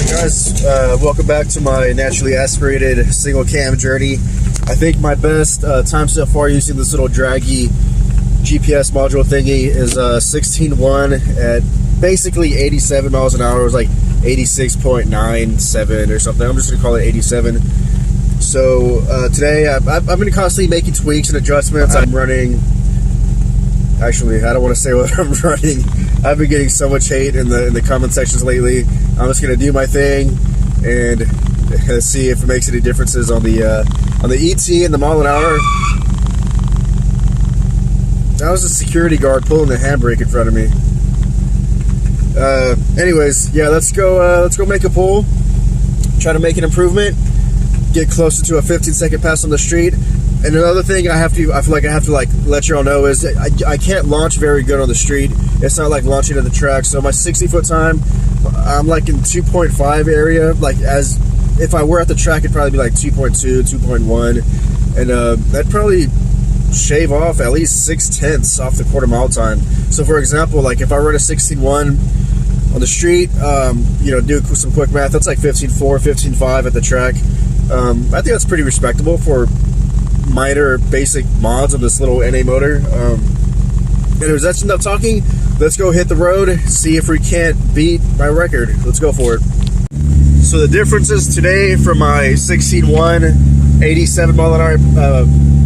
Guys, welcome back to my naturally aspirated single cam journey. I think my best time so far using this little draggy GPS module thingy is 16.1 at basically 87 miles an hour. It was like 86.97 or something. I'm just gonna call it 87. So today I've been constantly making tweaks and adjustments. I'm running, actually I don't want to say what I'm running. I've been getting so much hate in the comment sections lately. I'm just gonna do my thing and see if it makes any differences on the ET and the mile an hour. That was a security guard pulling the handbrake in front of me. Anyways, yeah, let's go make a pull. Try to make an improvement. Get closer to a 15-second pass on the street. And another thing I feel like I have to let y'all know is that I can't launch very good on the street. It's not like launching at the track. So my 60-foot time, I'm like in 2.5 area. Like as if I were at the track, it'd probably be like 2.2, 2.1, and that'd probably shave off at least 0.6 off the quarter mile time. So for example, like if I run a 16.1 on the street, you know, do some quick math, that's like 15.4, 15.5 at the track. I think that's pretty respectable for minor basic mods of this little NA motor. Anyways, that's enough talking. Let's go hit the road, see if we can't beat my record. Let's go for it. So the differences today from my 16.1 87 mile an hour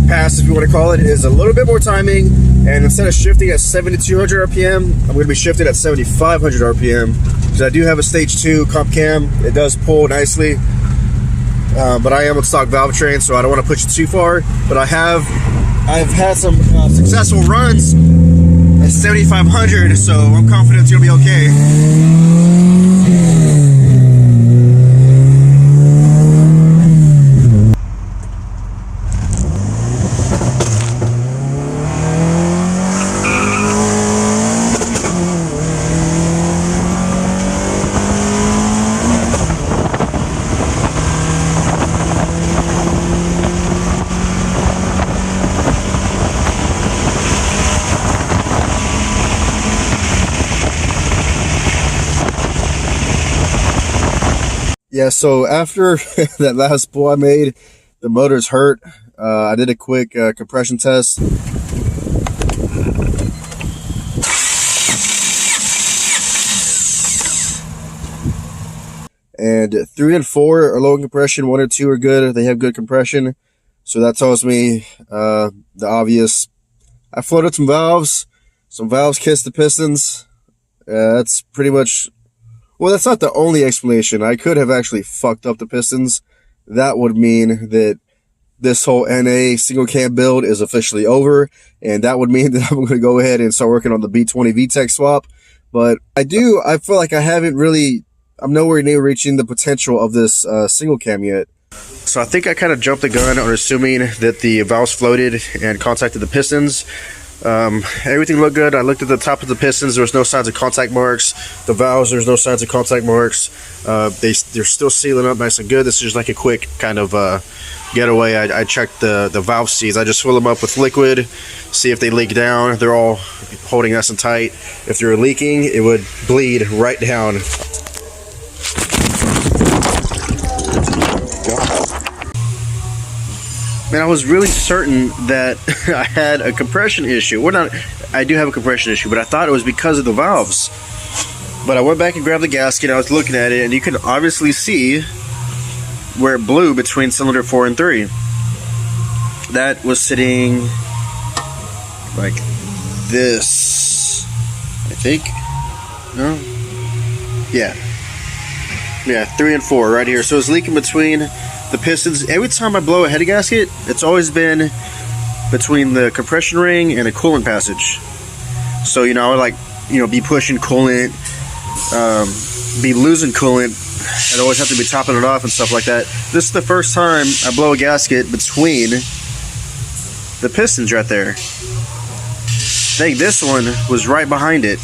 pass, if you want to call it, is a little bit more timing, and instead of shifting at 7,200 RPM, I'm going to be shifted at 7,500 RPM because I do have a stage 2 comp cam. It does pull nicely. But I am on stock valve train, so I don't want to push it too far. But I've had some successful runs at 7,500, so I'm confident it's gonna be okay. Yeah, so after that last pull I made, the motor's hurt. I did a quick compression test. And 3 and 4 are low in compression, 1 and 2 are good. They have good compression. So that tells me the obvious. I floated some valves kissed the pistons. That's pretty much. Well, that's not the only explanation. I could have actually fucked up the pistons. That would mean that this whole NA single cam build is officially over, and that would mean that I'm going to go ahead and start working on the B20 Vtec swap. But I feel like I'm nowhere near reaching the potential of this single cam yet. So I think I kind of jumped the gun on assuming that the valves floated and contacted the pistons. Everything looked good. I looked at the top of the pistons. There was no signs of contact marks. The valves, there's no signs of contact marks. They're still sealing up nice and good. This is just like a quick kind of getaway. I checked the valve seats. I just fill them up with liquid, see if they leak down. They're all holding nice and tight. If they're leaking, it would bleed right down. Man, I was really certain that I had a compression issue. I do have a compression issue, but I thought it was because of the valves. But I went back and grabbed the gasket. I was looking at it, and you can obviously see where it blew between cylinder 4 and 3. That was sitting like this, I think. No? Yeah. Yeah, 3 and 4 right here. So it's leaking between the pistons. Every time I blow a head gasket, it's always been between the compression ring and a coolant passage. So, you know, I would be pushing coolant, be losing coolant. I'd always have to be topping it off and stuff like that. This is the first time I blow a gasket between the pistons right there. I think this one was right behind it,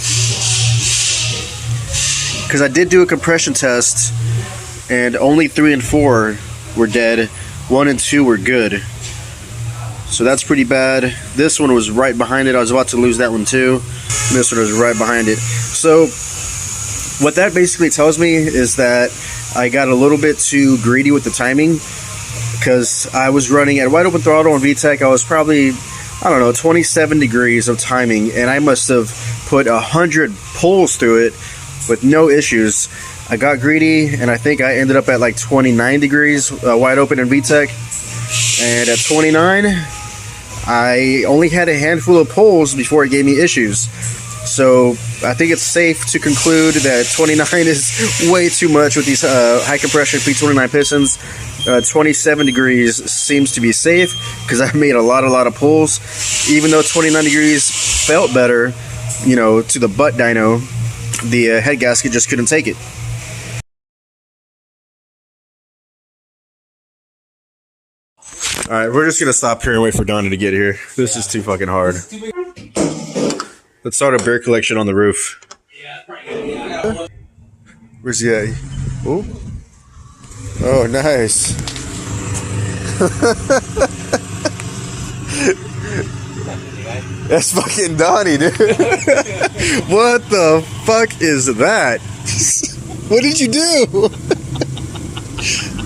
because I did do a compression test and only 3 and 4 were dead, 1 and 2 were good. So that's pretty bad. This one was right behind it. I was about to lose that one too. And this one was right behind it. So What that basically tells me is that I got a little bit too greedy with the timing, because I was running at wide open throttle on Vtec. I was probably, I don't know, 27 degrees of timing, and I must have put 100 pulls through it with no issues. I got greedy, and I think I ended up at like 29 degrees wide open in Vtec, and at 29 I only had a handful of pulls before it gave me issues. So I think it's safe to conclude that 29 is way too much with these high compression P29 pistons. 27 degrees seems to be safe because I made a lot of pulls. Even though 29 degrees felt better, you know, to the butt dyno, the head gasket just couldn't take it. Alright, we're just gonna stop here and wait for Donnie to get here. This is too fucking hard. Let's start a beer collection on the roof. Where's he at? Oh, oh, nice. That's fucking Donnie, dude. What the fuck is that? What did you do?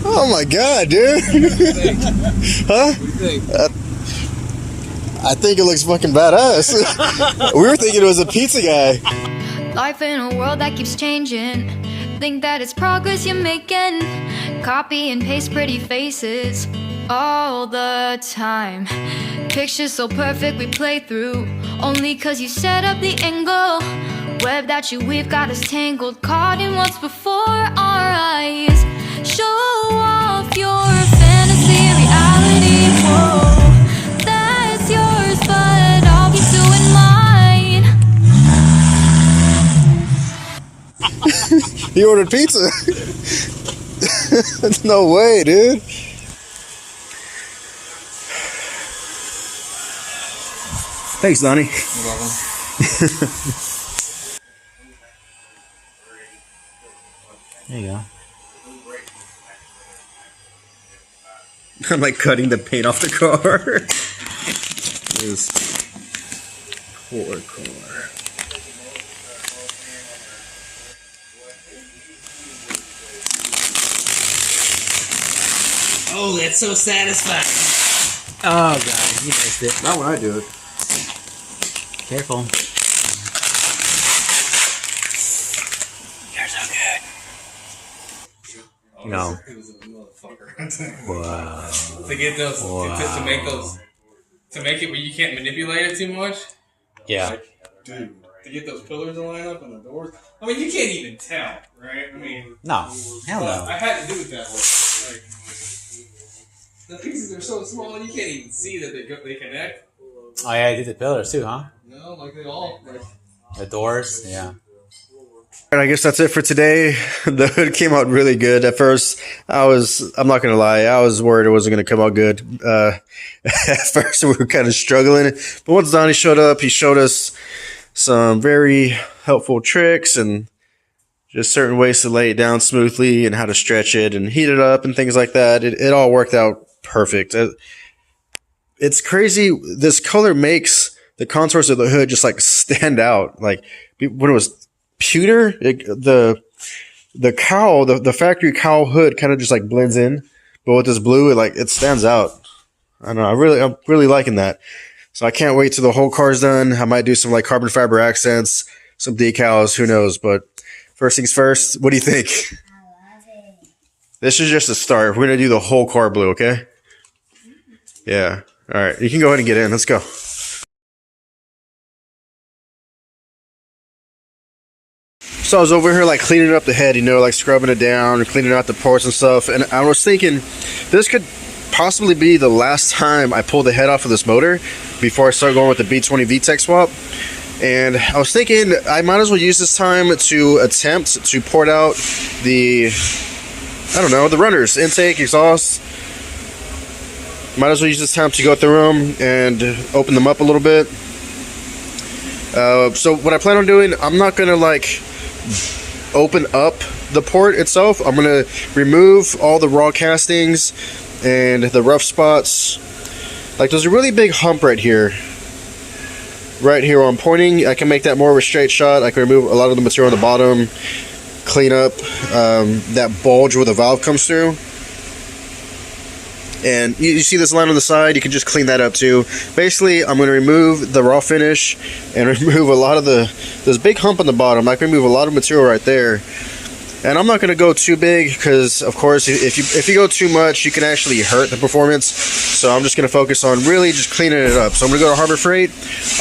Oh my god, dude. Huh? I think it looks fucking badass. We were thinking it was a pizza guy. Life in a world that keeps changing. Think that it's progress you're making. Copy and paste pretty faces all the time. Pictures so perfect we play through, only cause you set up the angle. Web that you weave got us tangled, caught in what's before our eyes. Show off your fantasy reality. Whoa, that's yours, but I'll keep doing mine. He ordered pizza. No way, dude. Thanks, Donnie. You're welcome. There you go. I'm like cutting the paint off the car. This poor car. Oh, that's so satisfying. Oh god, you missed it. Not when I do it. Careful. You're so good. No. Wow. To get those, to make those, to make it where you can't manipulate it too much. Yeah. Dude, to get those pillars to line up and the doors. I mean, you can't even tell, right? I mean, No. Hell no. I had to do it that way. Like, the pieces are so small you can't even see that they connect. Oh yeah, you did the pillars too, huh? No, like they all like. The doors, yeah. I guess that's it for today. The hood came out really good. At first, I'm not going to lie, I was worried it wasn't going to come out good. At first, we were kind of struggling. But once Donnie showed up, he showed us some very helpful tricks and just certain ways to lay it down smoothly and how to stretch it and heat it up and things like that. It all worked out perfect. It's crazy. This color makes the contours of the hood just like stand out. Like when it was pewter, the cowl, the factory cowl hood kind of just like blends in, but with this blue, it stands out. I don't know. I'm really liking that. So I can't wait till the whole car's done. I might do some like carbon fiber accents, some decals, who knows? But first things first, what do you think? I love it. This is just a start. We're gonna do the whole car blue, okay? Yeah. All right. You can go ahead and get in. Let's go. So I was over here like cleaning up the head, like scrubbing it down and cleaning out the ports and stuff. And I was thinking this could possibly be the last time I pull the head off of this motor before I start going with the B20 Vtec swap. And I was thinking I might as well use this time to attempt to port out the, I don't know, the runners, intake, exhaust. Might as well use this time to go through them and open them up a little bit. So what I plan on doing, I'm not gonna like open up the port itself. I'm gonna remove all the raw castings and the rough spots. Like there's a really big hump right here where I'm pointing. I can make that more of a straight shot. I can remove a lot of the material on the bottom clean up that bulge where the valve comes through. And you see this line on the side, you can just clean that up too. Basically, I'm going to remove the raw finish and remove a lot of this big hump on the bottom. I can remove a lot of material right there. And I'm not going to go too big because, of course, if you go too much, you can actually hurt the performance. So I'm just going to focus on really just cleaning it up. So I'm going to go to Harbor Freight.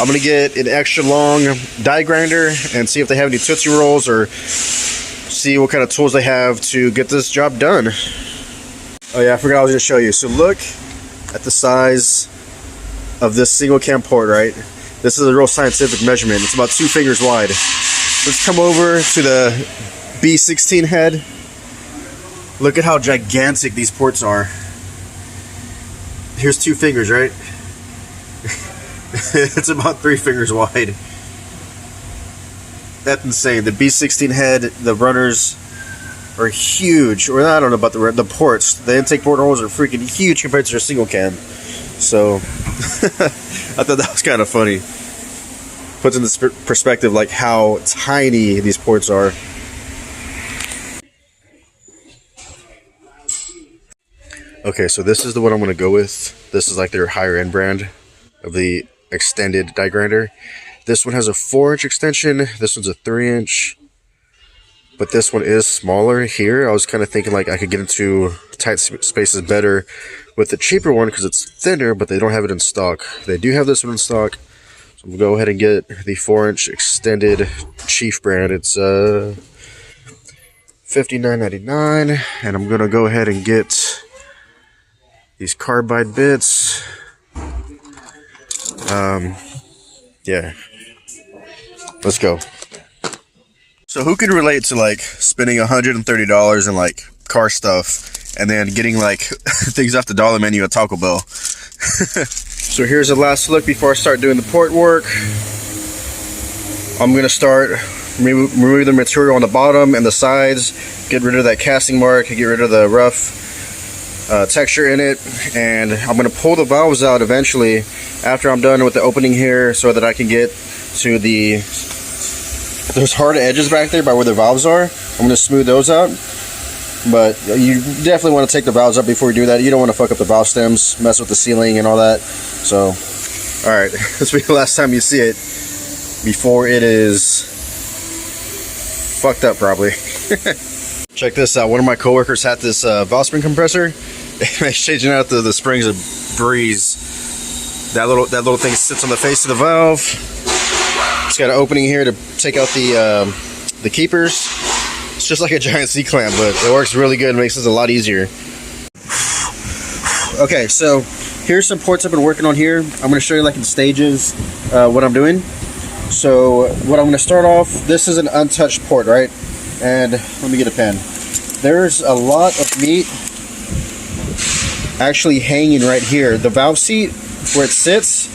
I'm going to get an extra long die grinder and see if they have any Tootsie Rolls or see what kind of tools they have to get this job done. Oh yeah, I forgot I was going to show you. So look at the size of this single cam port, right? This is a real scientific measurement. It's about 2 fingers wide. Let's come over to the B16 head. Look at how gigantic these ports are. Here's 2 fingers, right? It's about 3 fingers wide. That's insane. The B16 head, the runners are huge. Or I don't know about the ports. The intake port holes are freaking huge compared to your single cam. So I thought that was kind of funny. Puts into perspective like how tiny these ports are. Okay, so this is the one I'm going to go with. This is like their higher end brand of the extended die grinder. This one has a 4-inch extension. This one's a 3-inch. But this one is smaller here. I was kind of thinking like I could get into tight spaces better with the cheaper one because it's thinner, but they don't have it in stock. They do have this one in stock. So I'm going to go ahead and get the 4-inch extended Chief brand. It's $59.99. And I'm going to go ahead and get these carbide bits. Yeah. Let's go. So who can relate to like spending $130 in like car stuff and then getting like things off the dollar menu at Taco Bell? So here's the last look before I start doing the port work. I'm gonna start remove the material on the bottom and the sides, get rid of that casting mark, get rid of the rough texture in it, and I'm going to pull the valves out eventually after I'm done with the opening here so that I can get to those hard edges back there by where the valves are. I'm going to smooth those out, but you definitely want to take the valves out before you do that. You don't want to fuck up the valve stems, mess with the sealing and all that. So alright, this will be the last time you see it before it is fucked up probably. Check this out. One of my coworkers had this valve spring compressor. He's changing out the springs of breeze. That little thing sits on the face of the valve. It's got an opening here to take out the keepers. It's just like a giant C-clamp, but it works really good and makes this a lot easier. Okay, so here's some ports I've been working on here. I'm going to show you like in stages what I'm doing. So what I'm going to start off, this is an untouched port, right? And let me get a pen. There's a lot of meat actually hanging right here. The valve seat, where it sits,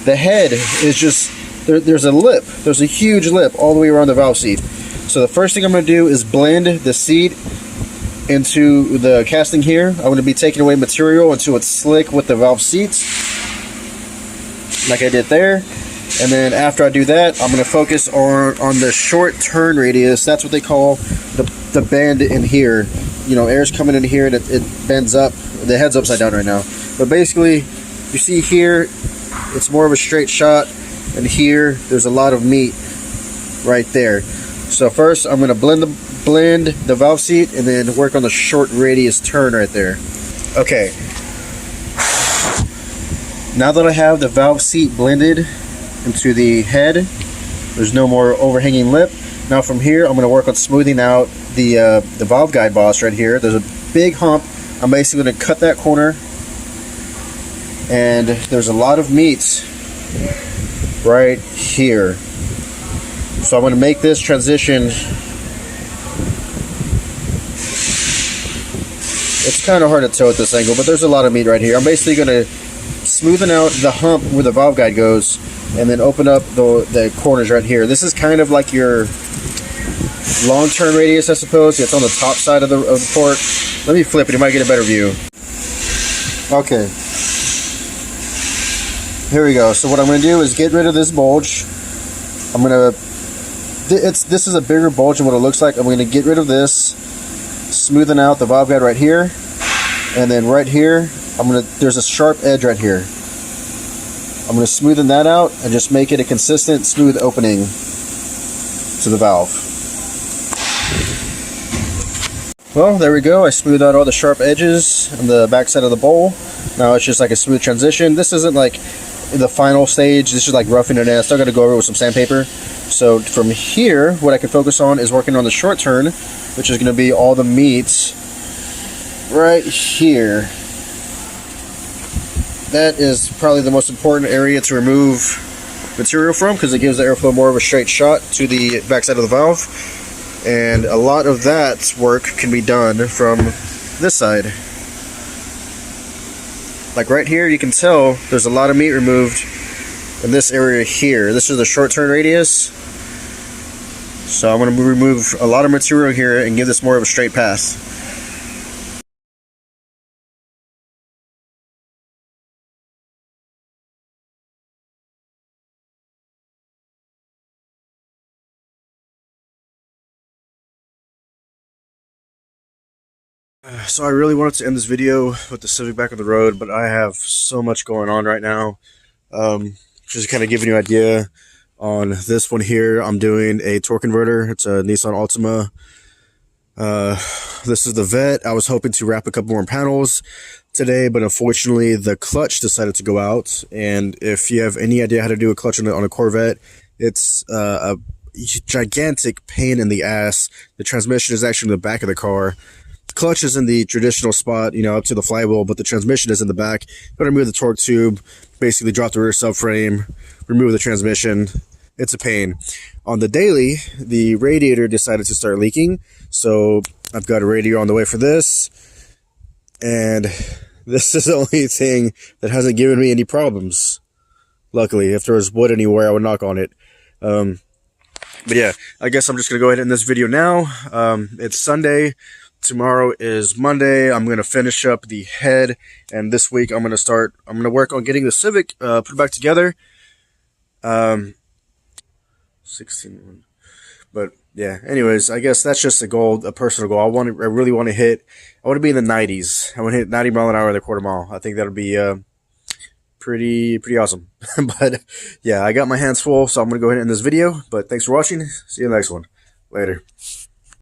the head is just, there's a lip. There's a huge lip all the way around the valve seat. So the first thing I'm going to do is blend the seat into the casting here. I'm going to be taking away material until it's slick with the valve seats, like I did there. And then after I do that, I'm going to focus on the short turn radius. That's what they call the bend in here. You know, air's coming in here and it bends up. The head's upside down right now. But basically, you see here, it's more of a straight shot. And here, there's a lot of meat right there. So first, I'm going to blend the valve seat and then work on the short radius turn right there. Okay. Now that I have the valve seat blended into the head, there's no more overhanging lip. Now from here, I'm going to work on smoothing out the valve guide boss right here. There's a big hump. I'm basically going to cut that corner, and there's a lot of meat right here. So I'm going to make this transition. It's kind of hard to tell at this angle, but there's a lot of meat right here. I'm basically going to smoothen out the hump where the valve guide goes, and then open up the corners right here. This is kind of like your long-term radius, I suppose. It's on the top side of the port. Let me flip it, you might get a better view. Okay. Here we go. So what I'm going to do is get rid of this bulge. I'm going to this is a bigger bulge than what it looks like. I'm going to get rid of this, smoothing out the valve guide right here, and then right here, there's a sharp edge right here. I'm going to smoothen that out and just make it a consistent, smooth opening to the valve. Well, there we go. I smoothed out all the sharp edges on the back side of the bowl. Now it's just like a smooth transition. This isn't like the final stage. This is like roughing it in. I still got to go over it with some sandpaper. So from here, what I can focus on is working on the short turn, which is going to be all the meat right here. That is probably the most important area to remove material from, because it gives the airflow more of a straight shot to the backside of the valve. And a lot of that work can be done from this side. Like right here, you can tell there's a lot of meat removed in this area here. This is the short turn radius. So I'm going to remove a lot of material here and give this more of a straight path. So I really wanted to end this video with the Civic back on the road, but I have so much going on right now. Just kind of giving you an idea on this one here. I'm doing a torque converter. It's a Nissan Altima. This is the Vet. I was hoping to wrap a couple more panels today, but unfortunately the clutch decided to go out. And if you have any idea how to do a clutch on a Corvette, it's a gigantic pain in the ass. The transmission is actually in the back of the car. The clutch is in the traditional spot, you know, up to the flywheel, but the transmission is in the back. You gotta remove the torque tube, basically drop the rear subframe, remove the transmission. It's a pain. On the daily, the radiator decided to start leaking, so I've got a radiator on the way for this, and this is the only thing that hasn't given me any problems. Luckily, if there was wood anywhere, I would knock on it. But yeah, I guess I'm just gonna go ahead and end this video now. It's Sunday. Tomorrow is Monday. I'm going to finish up the head, and this week I'm going to work on getting the Civic put back together. 16. But yeah, anyways, I guess that's just a goal, a personal goal. I really want to be in the 90s. I want to hit 90 mile an hour in the quarter mile. I think that'll be pretty awesome. But yeah, I got my hands full, so I'm going to go ahead and end this video. But thanks for watching. See you in the next one. Later.